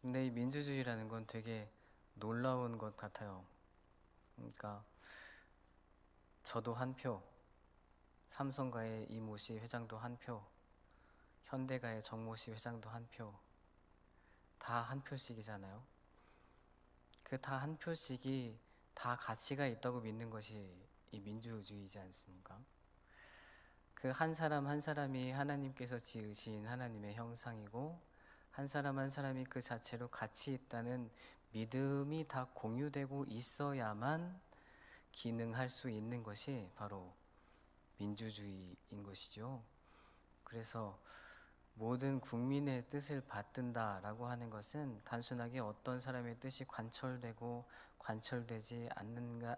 근데 이 민주주의라는 건 되게 놀라운 것 같아요. 그러니까 저도 한 표, 삼성가의 이모 씨 회장도 한 표, 현대가의 정모 씨 회장도 한 표, 다 한 표씩이잖아요. 그 다 한 표씩이 다 가치가 있다고 믿는 것이 이 민주주의지 않습니까? 그 한 사람 한 사람이 하나님께서 지으신 하나님의 형상이고, 한 사람 한 사람이 그 자체로 가치 있다는 믿음이 다 공유되고 있어야만 기능할 수 있는 것이 바로 민주주의인 것이죠. 그래서 모든 국민의 뜻을 받든다라고 하는 것은 단순하게 어떤 사람의 뜻이 관철되고 관철되지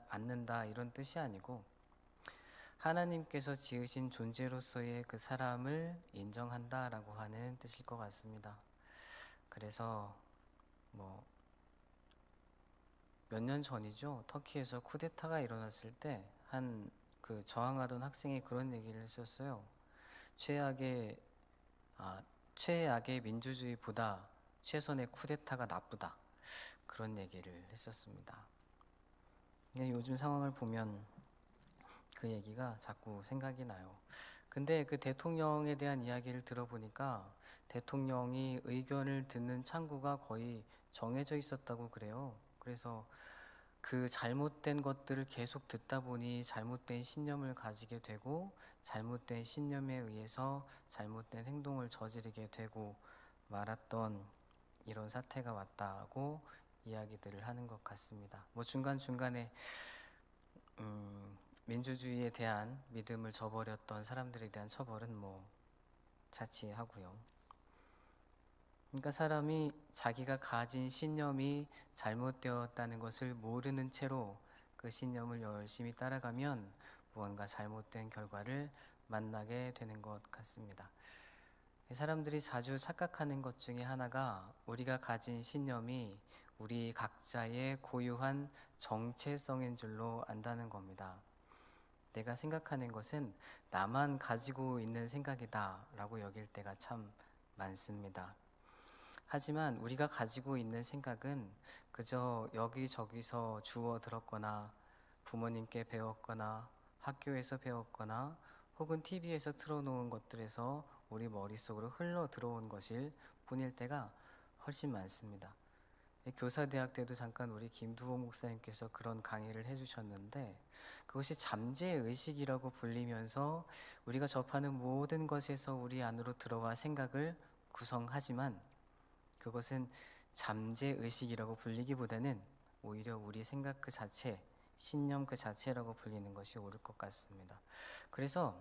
않는다 이런 뜻이 아니고, 하나님께서 지으신 존재로서의 그 사람을 인정한다라고 하는 뜻일 것 같습니다. 그래서 뭐 몇 년 전이죠. 터키에서 쿠데타가 일어났을 때 한 그 저항하던 학생이 그런 얘기를 했었어요. 최악의 최악의 민주주의보다 최선의 쿠데타가 나쁘다. 그런 얘기를 했었습니다. 요즘 상황을 보면 그 얘기가 자꾸 생각이 나요. 근데 그 대통령에 대한 이야기를 들어보니까 대통령이 의견을 듣는 창구가 거의 정해져 있었다고 그래요. 그래서 그 잘못된 것들을 계속 듣다 보니 잘못된 신념을 가지게 되고, 잘못된 신념에 의해서 잘못된 행동을 저지르게 되고 말았던 이런 사태가 왔다고 이야기들을 하는 것 같습니다. 뭐 중간중간에 민주주의에 대한 믿음을 저버렸던 사람들에 대한 처벌은 뭐 자치하고요. 그러니까 사람이 자기가 가진 신념이 잘못되었다는 것을 모르는 채로 그 신념을 열심히 따라가면 무언가 잘못된 결과를 만나게 되는 것 같습니다. 사람들이 자주 착각하는 것 중에 하나가 우리가 가진 신념이 우리 각자의 고유한 정체성인 줄로 안다는 겁니다. 내가 생각하는 것은 나만 가지고 있는 생각이다 라고 여길 때가 참 많습니다. 하지만 우리가 가지고 있는 생각은 그저 여기저기서 주워 들었거나 부모님께 배웠거나 학교에서 배웠거나 혹은 TV에서 틀어놓은 것들에서 우리 머릿속으로 흘러 들어온 것일 뿐일 때가 훨씬 많습니다. 교사대학 때도 잠깐 우리 김두호 목사님께서 그런 강의를 해주셨는데, 그것이 잠재의식이라고 불리면서 우리가 접하는 모든 것에서 우리 안으로 들어와 생각을 구성하지만, 그것은 잠재의식이라고 불리기보다는 오히려 우리 생각 그 자체, 신념 그 자체라고 불리는 것이 옳을 것 같습니다. 그래서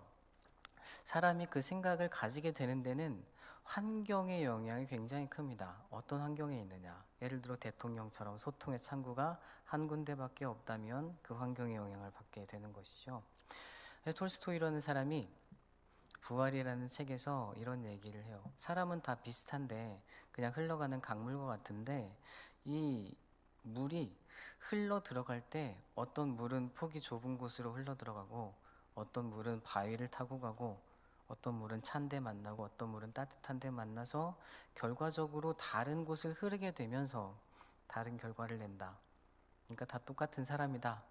사람이 그 생각을 가지게 되는 데는 환경의 영향이 굉장히 큽니다. 어떤 환경에 있느냐. 예를 들어 대통령처럼 소통의 창구가 한 군데밖에 없다면 그 환경의 영향을 받게 되는 것이죠. 톨스토이라는 사람이 부활이라는 책에서 이런 얘기를 해요. 사람은 다 비슷한데 그냥 흘러가는 강물과 같은데, 이 물이 흘러 들어갈 때 어떤 물은 폭이 좁은 곳으로 흘러 들어가고, 어떤 물은 바위를 타고 가고, 어떤 물은 찬 데 만나고, 어떤 물은 따뜻한 데 만나서 결과적으로 다른 곳을 흐르게 되면서 다른 결과를 낸다. 그러니까 다 똑같은 사람이다.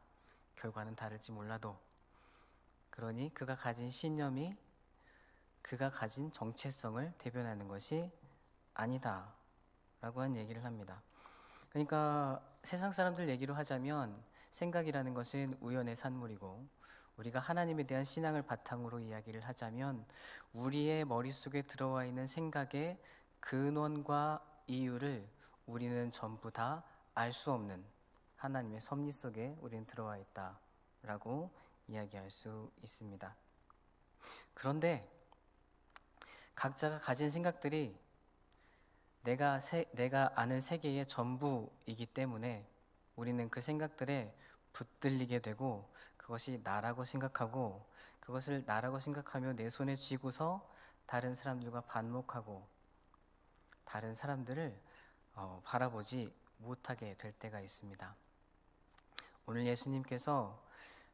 결과는 다를지 몰라도. 그러니 그가 가진 신념이 그가 가진 정체성을 대변하는 것이 아니다 라고 한 얘기를 합니다. 그러니까 세상 사람들 얘기로 하자면 생각이라는 것은 우연의 산물이고, 우리가 하나님에 대한 신앙을 바탕으로 이야기를 하자면 우리의 머릿속에 들어와 있는 생각의 근원과 이유를 우리는 전부 다 알 수 없는 하나님의 섭리 속에 우리는 들어와 있다라고 이야기할 수 있습니다. 그런데 각자가 가진 생각들이 내가 아는 세계의 전부이기 때문에 우리는 그 생각들에 붙들리게 되고, 그것이 나라고 생각하고, 그것을 나라고 생각하며 내 손에 쥐고서 다른 사람들과 반목하고 다른 사람들을 바라보지 못하게 될 때가 있습니다. 오늘 예수님께서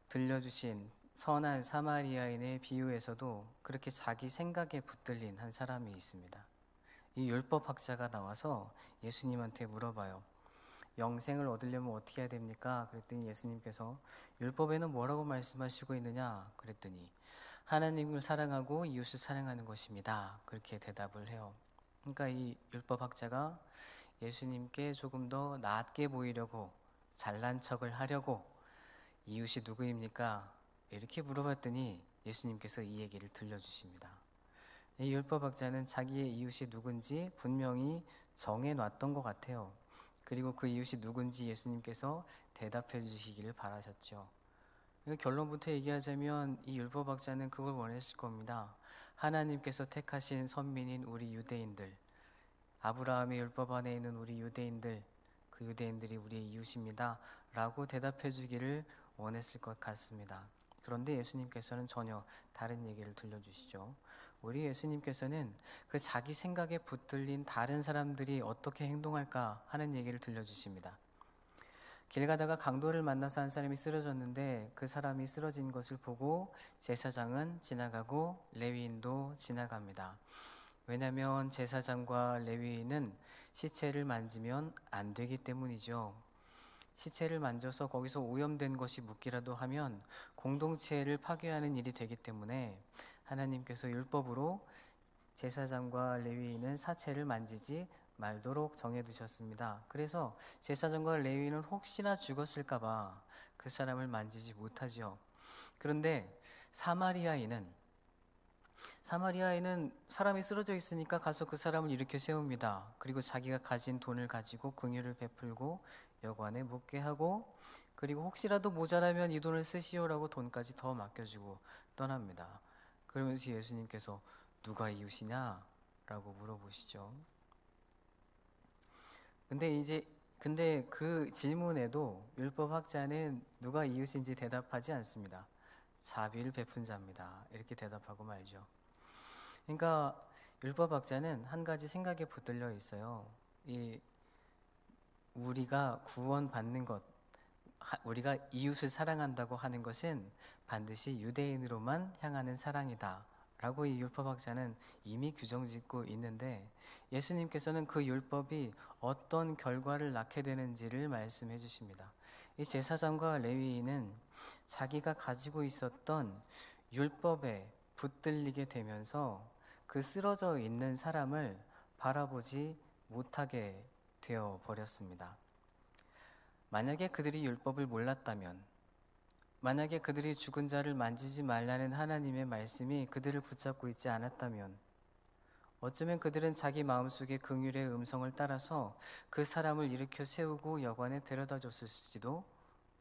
들려주신 선한 사마리아인의 비유에서도 그렇게 자기 생각에 붙들린 한 사람이 있습니다. 이 율법학자가 나와서 예수님한테 물어봐요. 영생을 얻으려면 어떻게 해야 됩니까? 그랬더니 예수님께서 율법에는 뭐라고 말씀하시고 있느냐? 그랬더니 하나님을 사랑하고 이웃을 사랑하는 것입니다. 그렇게 대답을 해요. 그러니까 이 율법학자가 예수님께 조금 더 낫게 보이려고, 잘난 척을 하려고 이웃이 누구입니까? 이렇게 물어봤더니 예수님께서 이 얘기를 들려주십니다. 이 율법학자는 자기의 이웃이 누군지 분명히 정해놨던 것 같아요. 그리고 그 이웃이 누군지 예수님께서 대답해 주시기를 바라셨죠. 결론부터 얘기하자면 이 율법학자는 그걸 원했을 겁니다. 하나님께서 택하신 선민인 우리 유대인들, 아브라함의 율법 안에 있는 우리 유대인들, 그 유대인들이 우리의 이웃입니다 라고 대답해 주기를 원했을 것 같습니다. 그런데 예수님께서는 전혀 다른 얘기를 들려주시죠. 우리 예수님께서는 그 자기 생각에 붙들린 다른 사람들이 어떻게 행동할까 하는 얘기를 들려주십니다. 길 가다가 강도를 만나서 한 사람이 쓰러졌는데 그 사람이 쓰러진 것을 보고 제사장은 지나가고 레위인도 지나갑니다. 왜냐하면 제사장과 레위인은 시체를 만지면 안 되기 때문이죠. 시체를 만져서 거기서 오염된 것이 묻기라도 하면 공동체를 파괴하는 일이 되기 때문에 하나님께서 율법으로 제사장과 레위인은 사체를 만지지 말도록 정해두셨습니다. 그래서 제사장과 레위인은 혹시나 죽었을까봐 그 사람을 만지지 못하죠. 그런데 사마리아인은 사람이 쓰러져 있으니까 가서 그 사람을 일으켜 세웁니다. 그리고 자기가 가진 돈을 가지고 긍휼을 베풀고 여관에 묵게 하고, 그리고 혹시라도 모자라면 이 돈을 쓰시오라고 돈까지 더 맡겨주고 떠납니다. 그러면서 예수님께서 누가 이웃이냐? 라고 물어보시죠. 근데 그 질문에도 율법학자는 누가 이웃인지 대답하지 않습니다. 자비를 베푼 자입니다. 이렇게 대답하고 말죠. 그러니까 율법학자는 한 가지 생각에 붙들려 있어요. 우리가 구원받는 것, 우리가 이웃을 사랑한다고 하는 것은 반드시 유대인으로만 향하는 사랑이다 라고 이 율법학자는 이미 규정짓고 있는데, 예수님께서는 그 율법이 어떤 결과를 낳게 되는지를 말씀해 주십니다. 이 제사장과 레위인은 자기가 가지고 있었던 율법에 붙들리게 되면서 그 쓰러져 있는 사람을 바라보지 못하게 되어 버렸습니다. 만약에 그들이 율법을 몰랐다면, 만약에 그들이 죽은 자를 만지지 말라는 하나님의 말씀이 그들을 붙잡고 있지 않았다면, 어쩌면 그들은 자기 마음속에 긍휼의 음성을 따라서 그 사람을 일으켜 세우고 여관에 데려다 줬을지도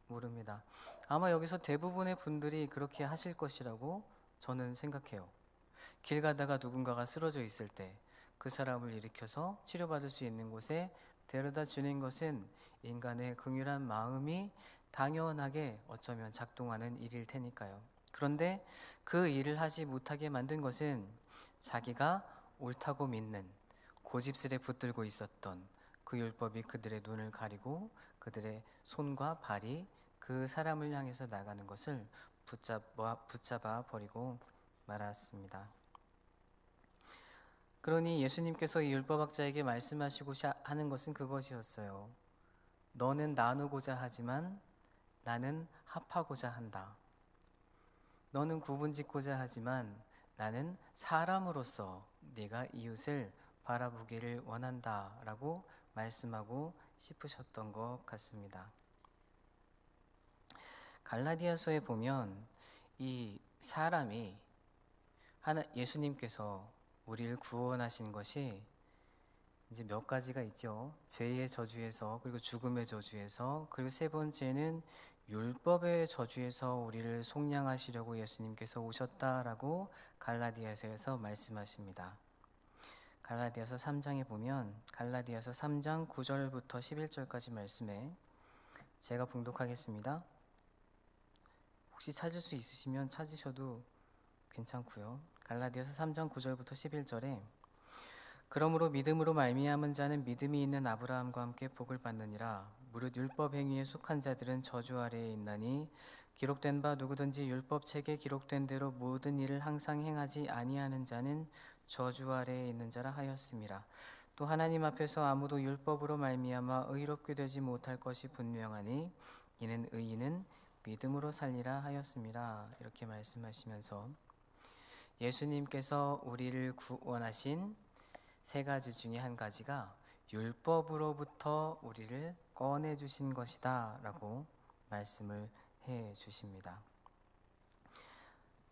모릅니다. 아마 여기서 대부분의 분들이 그렇게 하실 것이라고 저는 생각해요. 길 가다가 누군가가 쓰러져 있을 때 그 사람을 일으켜서 치료받을 수 있는 곳에 데려다 주는 것은 인간의 긍휼한 마음이 당연하게 어쩌면 작동하는 일일 테니까요. 그런데 그 일을 하지 못하게 만든 것은 자기가 옳다고 믿는, 고집스레 붙들고 있었던 그 율법이 그들의 눈을 가리고 그들의 손과 발이 그 사람을 향해서 나가는 것을 붙잡아 버리고 말았습니다. 그러니 예수님께서 이 율법학자에게 말씀하시고 하는 것은 그것이었어요. 너는 나누고자 하지만 나는 합하고자 한다. 너는 구분짓고자 하지만 나는 사람으로서 네가 이웃을 바라보기를 원한다 라고 말씀하고 싶으셨던 것 같습니다. 갈라디아서에 보면 이 사람이 예수님께서 우리를 구원하신 것이 이제 몇 가지가 있죠. 죄의 저주에서, 그리고 죽음의 저주에서, 그리고 세 번째는 율법의 저주에서 우리를 속량하시려고 예수님께서 오셨다라고 갈라디아서에서 말씀하십니다. 갈라디아서 3장에 보면 갈라디아서 3장 9절부터 11절까지 말씀에 제가 봉독하겠습니다. 혹시 찾을 수 있으시면 찾으셔도 괜찮고요. 갈라디아서 3장 9절부터 11절에 그러므로 믿음으로 말미암은 자는 믿음이 있는 아브라함과 함께 복을 받느니라. 무릇 율법 행위에 속한 자들은 저주 아래에 있나니 기록된 바 누구든지 율법책에 기록된 대로 모든 일을 항상 행하지 아니하는 자는 저주 아래에 있는 자라 하였음이라. 또 하나님 앞에서 아무도 율법으로 말미암아 의롭게 되지 못할 것이 분명하니 이는 의인은 믿음으로 살리라 하였음이라. 이렇게 말씀하시면서 예수님께서 우리를 구원하신 세 가지 중에 한 가지가 율법으로부터 우리를 꺼내 주신 것이다 라고 말씀을 해 주십니다.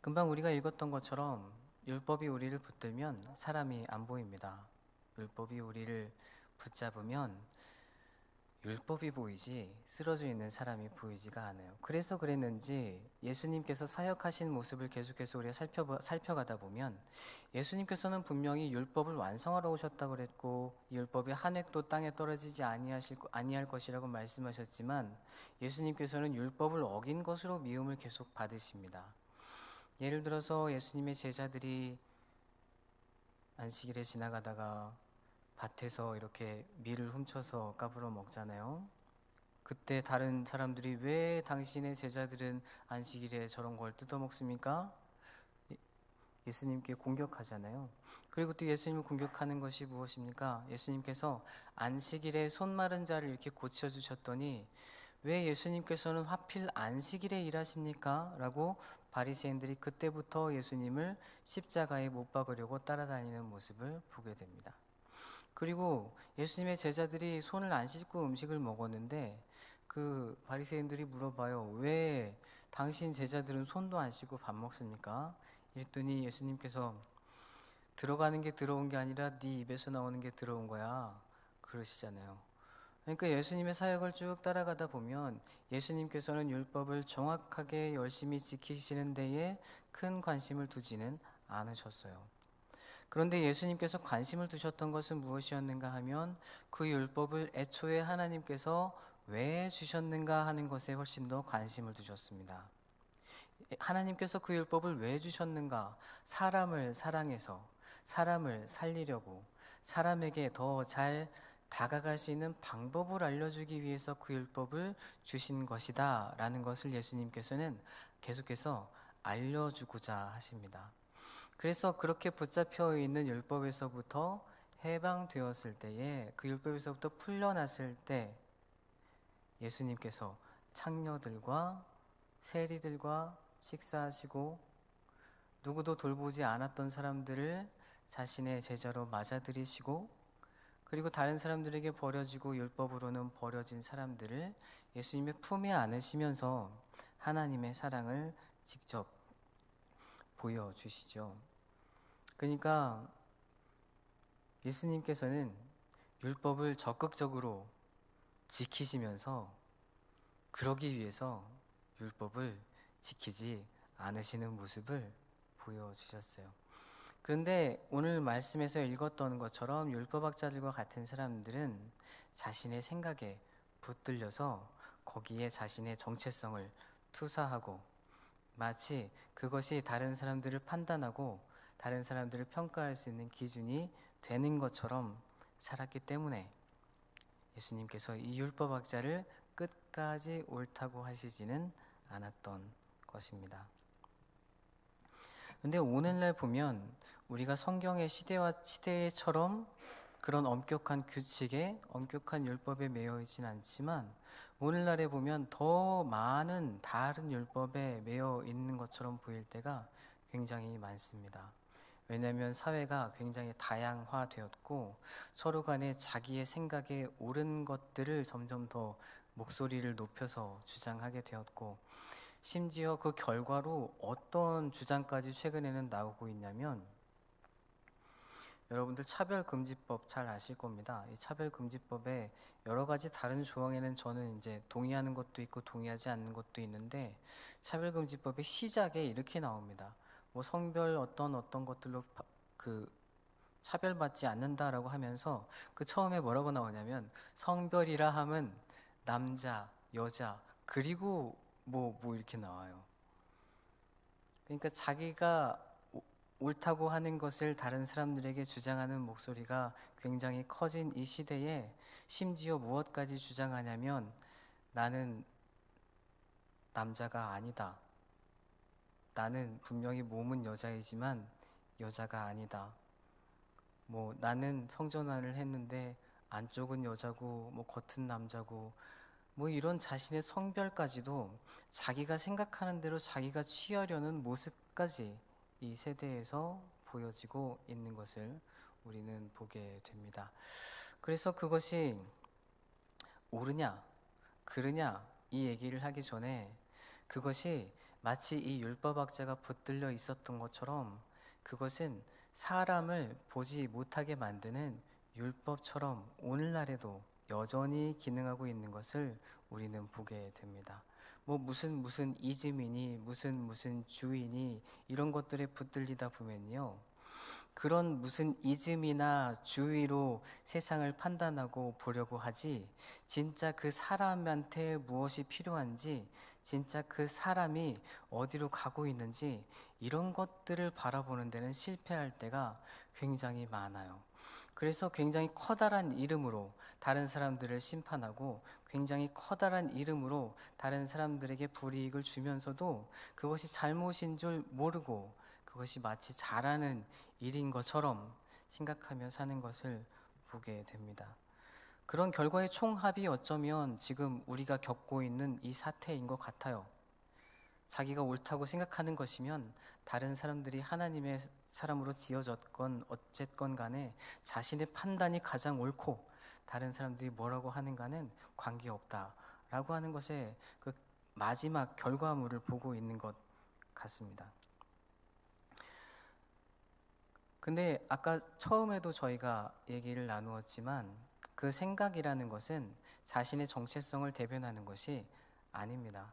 금방 우리가 읽었던 것처럼 율법이 우리를 붙들면 사람이 안 보입니다. 율법이 우리를 붙잡으면 율법이 보이지 쓰러져 있는 사람이 보이지가 않아요. 그래서 그랬는지 예수님께서 사역하신 모습을 계속해서 우리가 살펴가다 보면 예수님께서는 분명히 율법을 완성하러 오셨다고 그랬고 율법이 한 획도 땅에 떨어지지 아니할 것이라고 말씀하셨지만 예수님께서는 율법을 어긴 것으로 미움을 계속 받으십니다. 예를 들어서 예수님의 제자들이 안식일에 지나가다가 밭에서 이렇게 밀을 훔쳐서 까불어 먹잖아요. 그때 다른 사람들이 왜 당신의 제자들은 안식일에 저런 걸 뜯어 먹습니까? 예수님께 공격하잖아요. 그리고 또 예수님을 공격하는 것이 무엇입니까? 예수님께서 안식일에 손 마른 자를 이렇게 고쳐주셨더니 왜 예수님께서는 하필 안식일에 일하십니까? 라고 바리새인들이 그때부터 예수님을 십자가에 못 박으려고 따라다니는 모습을 보게 됩니다. 그리고 예수님의 제자들이 손을 안 씻고 음식을 먹었는데 그 바리새인들이 물어봐요. 왜 당신 제자들은 손도 안 씻고 밥 먹습니까? 이랬더니 예수님께서 들어가는 게 들어온 게 아니라 네 입에서 나오는 게 들어온 거야 그러시잖아요. 그러니까 예수님의 사역을 쭉 따라가다 보면 예수님께서는 율법을 정확하게 열심히 지키시는 데에 큰 관심을 두지는 않으셨어요. 그런데 예수님께서 관심을 두셨던 것은 무엇이었는가 하면 그 율법을 애초에 하나님께서 왜 주셨는가 하는 것에 훨씬 더 관심을 두셨습니다. 하나님께서 그 율법을 왜 주셨는가? 사람을 사랑해서 사람을 살리려고 사람에게 더 잘 다가갈 수 있는 방법을 알려주기 위해서 그 율법을 주신 것이다 라는 것을 예수님께서는 계속해서 알려주고자 하십니다. 그래서 그렇게 붙잡혀 있는 율법에서부터 해방되었을 때에 그 율법에서부터 풀려났을 때 예수님께서 창녀들과 세리들과 식사하시고 누구도 돌보지 않았던 사람들을 자신의 제자로 맞아들이시고 그리고 다른 사람들에게 버려지고 율법으로는 버려진 사람들을 예수님의 품에 안으시면서 하나님의 사랑을 직접 보여주시죠. 그러니까 예수님께서는 율법을 적극적으로 지키시면서 그러기 위해서 율법을 지키지 않으시는 모습을 보여주셨어요. 그런데 오늘 말씀에서 읽었던 것처럼 율법학자들과 같은 사람들은 자신의 생각에 붙들려서 거기에 자신의 정체성을 투사하고 마치 그것이 다른 사람들을 판단하고 다른 사람들을 평가할 수 있는 기준이 되는 것처럼 살았기 때문에 예수님께서 이 율법학자를 끝까지 옳다고 하시지는 않았던 것입니다. 근데 오늘날 보면 우리가 성경의 시대처럼 그런 엄격한 규칙에 엄격한 율법에 매여 있진 않지만 오늘날에 보면 더 많은 다른 율법에 매여 있는 것처럼 보일 때가 굉장히 많습니다. 왜냐하면 사회가 굉장히 다양화되었고 서로 간에 자기의 생각에 옳은 것들을 점점 더 목소리를 높여서 주장하게 되었고 심지어 그 결과로 어떤 주장까지 최근에는 나오고 있냐면 여러분들 차별금지법 잘 아실 겁니다. 이 차별금지법에 여러 가지 다른 조항에는 저는 이제 동의하는 것도 있고 동의하지 않는 것도 있는데 차별금지법의 시작에 이렇게 나옵니다. 뭐 성별 어떤 것들로 그 차별받지 않는다라고 하면서 그 처음에 뭐라고 나오냐면 성별이라 함은 남자, 여자 그리고 뭐 이렇게 나와요. 그러니까 자기가 옳다고 하는 것을 다른 사람들에게 주장하는 목소리가 굉장히 커진 이 시대에 심지어 무엇까지 주장하냐면 나는 남자가 아니다. 나는 분명히 몸은 여자이지만 여자가 아니다. 뭐 나는 성전환을 했는데 안쪽은 여자고 뭐 겉은 남자고 뭐 이런 자신의 성별까지도 자기가 생각하는 대로 자기가 취하려는 모습까지 이 세대에서 보여지고 있는 것을 우리는 보게 됩니다. 그래서 그것이 옳으냐, 그르냐 이 얘기를 하기 전에 그것이 마치 이 율법학자가 붙들려 있었던 것처럼 그것은 사람을 보지 못하게 만드는 율법처럼 오늘날에도 여전히 기능하고 있는 것을 우리는 보게 됩니다. 뭐 무슨 이즘이니 무슨 주의니 이런 것들에 붙들리다 보면요. 그런 무슨 이즘이나 주의로 세상을 판단하고 보려고 하지 진짜 그 사람한테 무엇이 필요한지 진짜 그 사람이 어디로 가고 있는지 이런 것들을 바라보는 데는 실패할 때가 굉장히 많아요. 그래서 굉장히 커다란 이름으로 다른 사람들을 심판하고 굉장히 커다란 이름으로 다른 사람들에게 불이익을 주면서도 그것이 잘못인 줄 모르고 그것이 마치 잘하는 일인 것처럼 생각하며 사는 것을 보게 됩니다. 그런 결과의 총합이 어쩌면 지금 우리가 겪고 있는 이 사태인 것 같아요. 자기가 옳다고 생각하는 것이면 다른 사람들이 하나님의 사람으로 지어졌건 어쨌건 간에 자신의 판단이 가장 옳고 다른 사람들이 뭐라고 하는가는 관계없다라고 하는 것의 그 마지막 결과물을 보고 있는 것 같습니다. 근데 아까 처음에도 저희가 얘기를 나누었지만 그 생각이라는 것은 자신의 정체성을 대변하는 것이 아닙니다.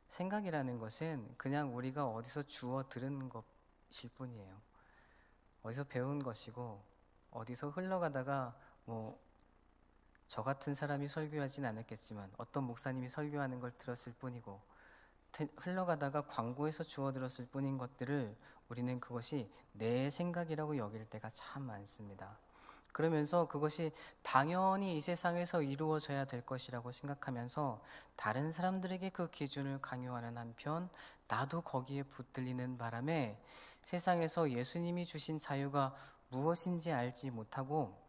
생각이라는 것은 그냥 우리가 어디서 주워 들은 것일 뿐이에요. 어디서 배운 것이고 어디서 흘러가다가 뭐 저 같은 사람이 설교하진 않았겠지만 어떤 목사님이 설교하는 걸 들었을 뿐이고 흘러가다가 광고에서 주워 들었을 뿐인 것들을 우리는 그것이 내 생각이라고 여길 때가 참 많습니다. 그러면서 그것이 당연히 이 세상에서 이루어져야 될 것이라고 생각하면서 다른 사람들에게 그 기준을 강요하는 한편 나도 거기에 붙들리는 바람에 세상에서 예수님이 주신 자유가 무엇인지 알지 못하고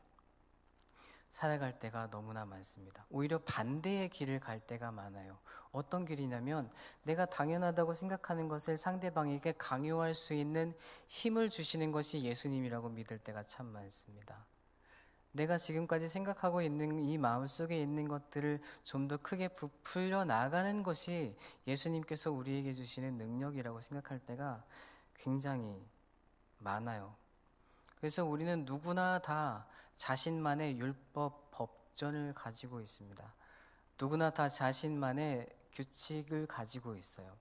살아갈 때가 너무나 많습니다. 오히려 반대의 길을 갈 때가 많아요. 어떤 길이냐면 내가 당연하다고 생각하는 것을 상대방에게 강요할 수 있는 힘을 주시는 것이 예수님이라고 믿을 때가 참 많습니다. 내가 지금까지 생각하고 있는 이 마음속에 있는 것들을 좀 더 크게 부풀려 나가는 것이 예수님께서 우리에게 주시는 능력이라고 생각할 때가 굉장히 많아요. 그래서 우리는 누구나 다 자신만의 율법 법전을 가지고 있습니다. 누구나 다 자신만의 규칙을 가지고 있어요.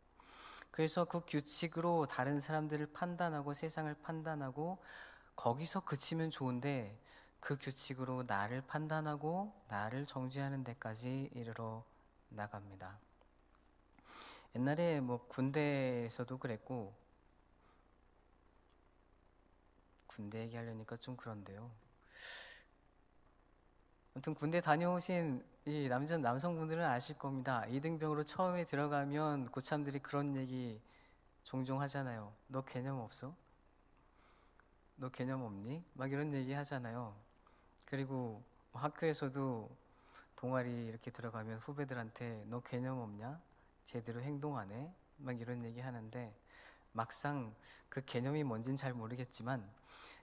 그래서 그 규칙으로 다른 사람들을 판단하고 세상을 판단하고 거기서 그치면 좋은데 그 규칙으로 나를 판단하고 나를 정죄하는 데까지 이르러 나갑니다. 옛날에 뭐 군대에서도 그랬고 군대 얘기하려니까 좀 그런데요. 아무튼 군대 다녀오신 이 남성분들은 아실 겁니다. 이등병으로 처음에 들어가면 고참들이 그런 얘기 종종 하잖아요. 너 개념 없어? 너 개념 없니? 막 이런 얘기 하잖아요. 그리고 학교에서도 동아리 이렇게 들어가면 후배들한테 너 개념 없냐? 제대로 행동 안 해? 막 이런 얘기 하는데 막상 그 개념이 뭔진 잘 모르겠지만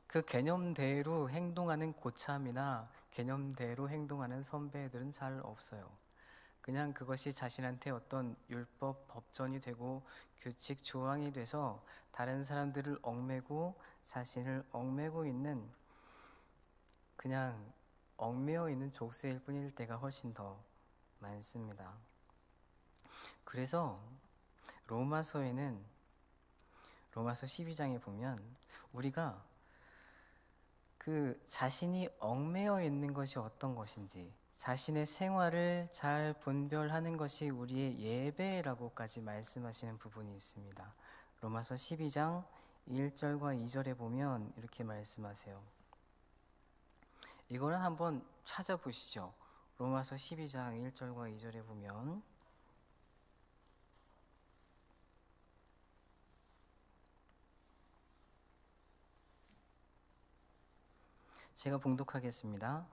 그 개념대로 행동하는 고참이나 개념대로 행동하는 선배들은 잘 없어요. 그냥 그것이 자신한테 어떤 율법 법전이 되고 규칙 조항이 돼서 다른 사람들을 얽매고 자신을 얽매고 있는 그냥 얽매어 있는 족쇄일 뿐일 때가 훨씬 더 많습니다. 그래서 로마서 12장에 보면 우리가 그 자신이 얽매여 있는 것이 어떤 것인지 자신의 생활을 잘 분별하는 것이 우리의 예배라고까지 말씀하시는 부분이 있습니다. 로마서 12장 1절과 2절에 보면 이렇게 말씀하세요. 이거는 한번 찾아보시죠. 로마서 12장 1절과 2절에 보면 제가 봉독하겠습니다.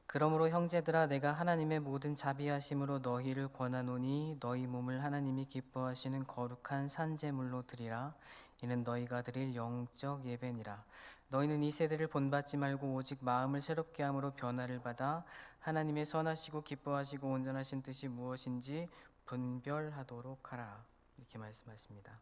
그러므로 형제들아, 내가 하나님의 모든 자비하심으로 너희를 권하노니 너희 몸을 하나님이 기뻐하시는 거룩한 산제물로 드리라. 이는 너희가 드릴 영적 예배니라. 너희는 이 세대를 본받지 말고 오직 마음을 새롭게 함으로 변화를 받아 하나님의 선하시고 기뻐하시고 온전하신 뜻이 무엇인지 분별하도록 하라. 이렇게 말씀하십니다.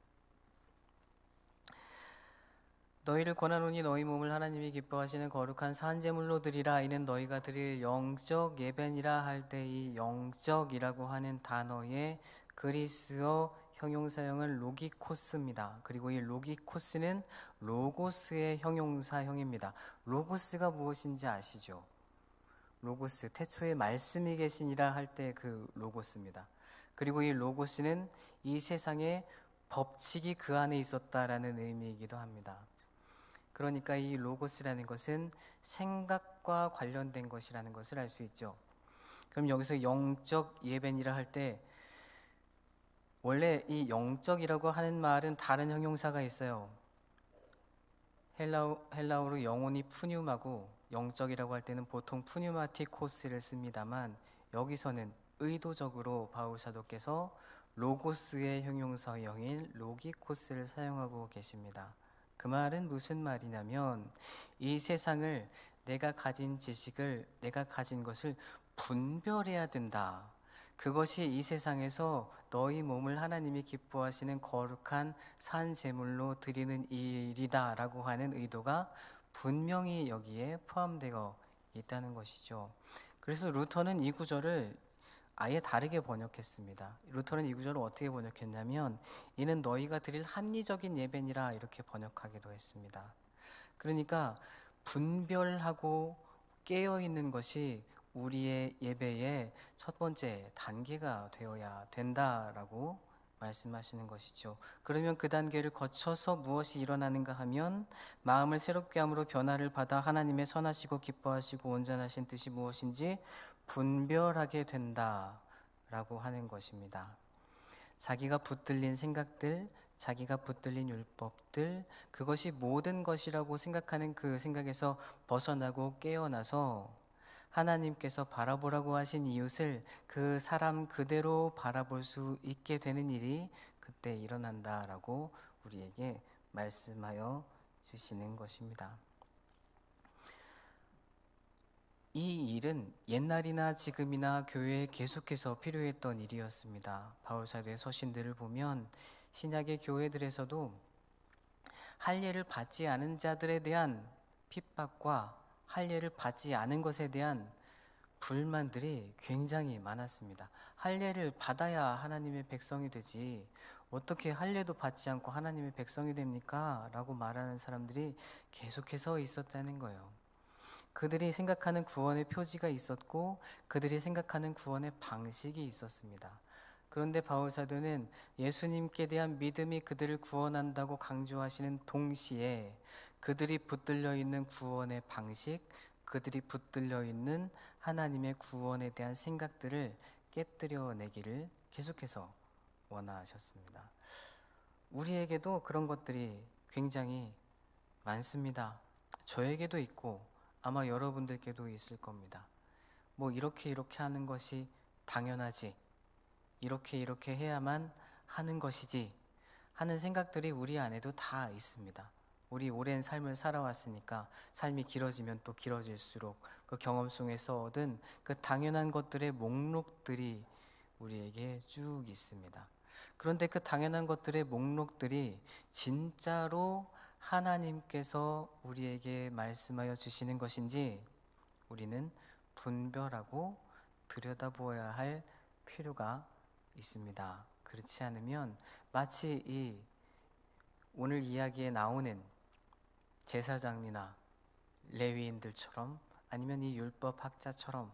너희를 권하노니 너희 몸을 하나님이 기뻐하시는 거룩한 산제물로 드리라. 이는 너희가 드릴 영적 예배니라. 할 때 이 영적이라고 하는 단어의 그리스어 형용사형은 로기코스입니다. 그리고 이 로기코스는 로고스의 형용사형입니다. 로고스가 무엇인지 아시죠? 로고스, 태초에 말씀이 계시니라 할 때 그 로고스입니다. 그리고 이 로고스는 이 세상에 법칙이 그 안에 있었다라는 의미이기도 합니다. 그러니까 이 로고스라는 것은 생각과 관련된 것이라는 것을 알 수 있죠. 그럼 여기서 영적 예배니라 할 때 원래 이 영적이라고 하는 말은 다른 형용사가 있어요. 헬라어로 영혼이 푸뉴마고 영적이라고 할 때는 보통 푸뉴마티코스를 씁니다만 여기서는 의도적으로 바울 사도께서 로고스의 형용사형인 로기코스를 사용하고 계십니다. 그 말은 무슨 말이냐면 이 세상을 내가 가진 지식을 내가 가진 것을 분별해야 된다. 그것이 이 세상에서 너희 몸을 하나님이 기뻐하시는 거룩한 산 제물로 드리는 일이다 라고 하는 의도가 분명히 여기에 포함되어 있다는 것이죠. 그래서 루터는 이 구절을 아예 다르게 번역했습니다. 루터는 이 구절을 어떻게 번역했냐면 이는 너희가 드릴 합리적인 예배니라 이렇게 번역하기도 했습니다. 그러니까 분별하고 깨어있는 것이 우리의 예배의 첫 번째 단계가 되어야 된다라고 말씀하시는 것이죠. 그러면 그 단계를 거쳐서 무엇이 일어나는가 하면 마음을 새롭게 함으로 변화를 받아 하나님의 선하시고 기뻐하시고 온전하신 뜻이 무엇인지 분별하게 된다라고 하는 것입니다. 자기가 붙들린 생각들, 자기가 붙들린 율법들, 그것이 모든 것이라고 생각하는 그 생각에서 벗어나고 깨어나서 하나님께서 바라보라고 하신 이웃을 그 사람 그대로 바라볼 수 있게 되는 일이 그때 일어난다라고 우리에게 말씀하여 주시는 것입니다. 이 일은 옛날이나 지금이나 교회에 계속해서 필요했던 일이었습니다. 바울 사도의 서신들을 보면 신약의 교회들에서도 할례를 받지 않은 자들에 대한 핍박과 할례를 받지 않은 것에 대한 불만들이 굉장히 많았습니다. 할례를 받아야 하나님의 백성이 되지 어떻게 할례도 받지 않고 하나님의 백성이 됩니까? 라고 말하는 사람들이 계속해서 있었다는 거예요. 그들이 생각하는 구원의 표지가 있었고 그들이 생각하는 구원의 방식이 있었습니다. 그런데 바울 사도는 예수님께 대한 믿음이 그들을 구원한다고 강조하시는 동시에 그들이 붙들려 있는 구원의 방식, 그들이 붙들려 있는 하나님의 구원에 대한 생각들을 깨뜨려 내기를 계속해서 원하셨습니다. 우리에게도 그런 것들이 굉장히 많습니다. 저에게도 있고 아마 여러분들께도 있을 겁니다. 뭐 이렇게 하는 것이 당연하지, 이렇게 해야만 하는 것이지 하는 생각들이 우리 안에도 다 있습니다. 우리 오랜 삶을 살아왔으니까 삶이 길어지면 또 길어질수록 그 경험 속에서 얻은 그 당연한 것들의 목록들이 우리에게 쭉 있습니다. 그런데 그 당연한 것들의 목록들이 진짜로 하나님께서 우리에게 말씀하여 주시는 것인지 우리는 분별하고 들여다보아야 할 필요가 있습니다. 그렇지 않으면 마치 이 오늘 이야기에 나오는 제사장이나 레위인들처럼 아니면 이 율법 학자처럼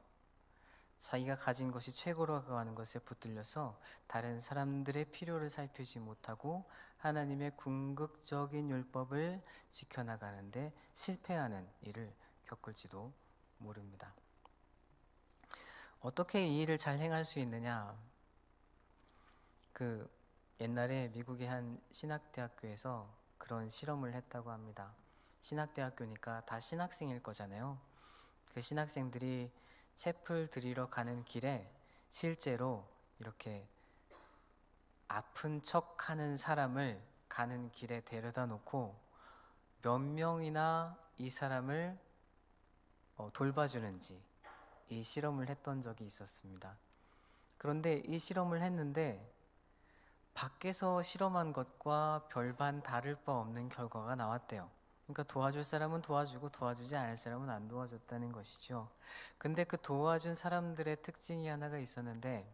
자기가 가진 것이 최고라고 하는 것에 붙들려서 다른 사람들의 필요를 살피지 못하고 하나님의 궁극적인 율법을 지켜나가는데 실패하는 일을 겪을지도 모릅니다. 어떻게 이 일을 잘 행할 수 있느냐? 옛날에 미국의 한 신학대학교에서 그런 실험을 했다고 합니다. 신학대학교니까 다 신학생일 거잖아요. 그 신학생들이 채플 드리러 가는 길에 실제로 이렇게 아픈 척 하는 사람을 가는 길에 데려다 놓고 몇 명이나 이 사람을 돌봐주는지 이 실험을 했던 적이 있었습니다. 그런데 이 실험을 했는데 밖에서 실험한 것과 별반 다를 바 없는 결과가 나왔대요. 그러니까 도와줄 사람은 도와주고 도와주지 않을 사람은 안 도와줬다는 것이죠. 근데 그 도와준 사람들의 특징이 하나가 있었는데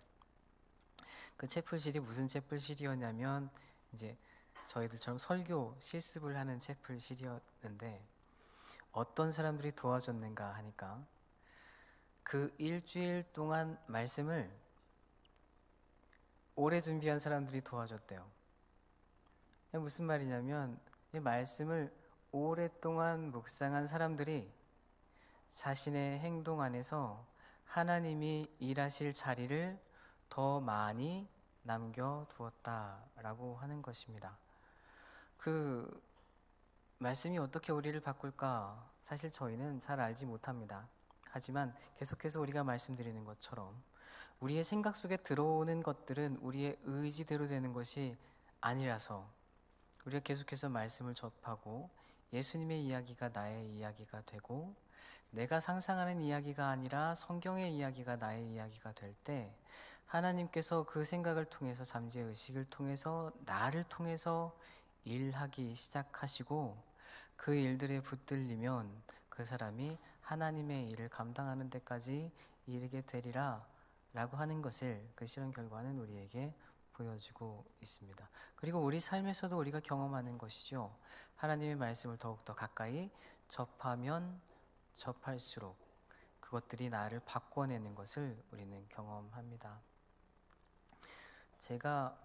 그 채플실이 무슨 채플실이었냐면 이제 저희들처럼 설교 실습을 하는 채플실이었는데 어떤 사람들이 도와줬는가 하니까 그 일주일 동안 말씀을 오래 준비한 사람들이 도와줬대요. 무슨 말이냐면 이 말씀을 오랫동안 묵상한 사람들이 자신의 행동 안에서 하나님이 일하실 자리를 더 많이 남겨두었다라고 하는 것입니다. 그 말씀이 어떻게 우리를 바꿀까? 사실 저희는 잘 알지 못합니다. 하지만 계속해서 우리가 말씀드리는 것처럼 우리의 생각 속에 들어오는 것들은 우리의 의지대로 되는 것이 아니라서 우리가 계속해서 말씀을 접하고 예수님의 이야기가 나의 이야기가 되고 내가 상상하는 이야기가 아니라 성경의 이야기가 나의 이야기가 될 때 하나님께서 그 생각을 통해서 잠재의식을 통해서 나를 통해서 일하기 시작하시고 그 일들에 붙들리면 그 사람이 하나님의 일을 감당하는 데까지 이르게 되리라 라고 하는 것을 그 실험 결과는 우리에게 보여주고 있습니다. 그리고 우리 삶에서도 우리가 경험하는 것이죠. 하나님의 말씀을 더욱더 가까이 접하면 접할수록 그것들이 나를 바꿔내는 것을 우리는 경험합니다. 제가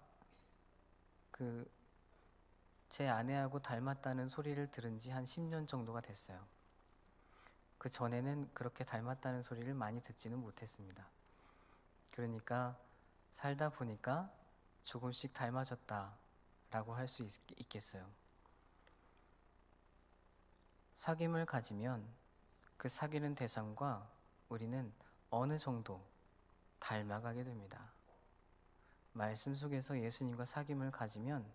제 아내하고 닮았다는 소리를 들은 지 한 10년 정도가 됐어요. 그 전에는 그렇게 닮았다는 소리를 많이 듣지는 못했습니다. 그러니까 살다 보니까 조금씩 닮아졌다라고 할 수 있겠어요. 사귐을 가지면 그 사귀는 대상과 우리는 어느 정도 닮아가게 됩니다. 말씀 속에서 예수님과 사귐을 가지면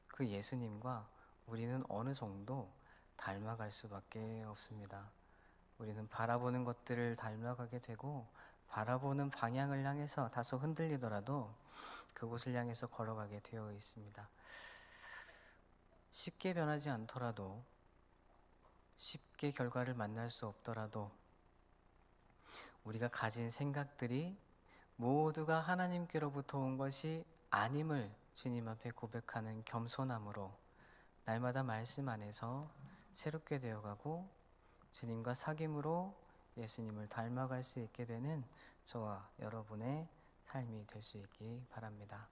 그 예수님과 우리는 어느 정도 닮아갈 수밖에 없습니다. 우리는 바라보는 것들을 닮아가게 되고 바라보는 방향을 향해서 다소 흔들리더라도 그곳을 향해서 걸어가게 되어 있습니다. 쉽게 변하지 않더라도 쉽게 결과를 만날 수 없더라도 우리가 가진 생각들이 모두가 하나님께로부터 온 것이 아님을 주님 앞에 고백하는 겸손함으로 날마다 말씀 안에서 새롭게 되어가고 주님과 사귐으로 예수님을 닮아갈 수 있게 되는 저와 여러분의 삶이 될 수 있기 바랍니다.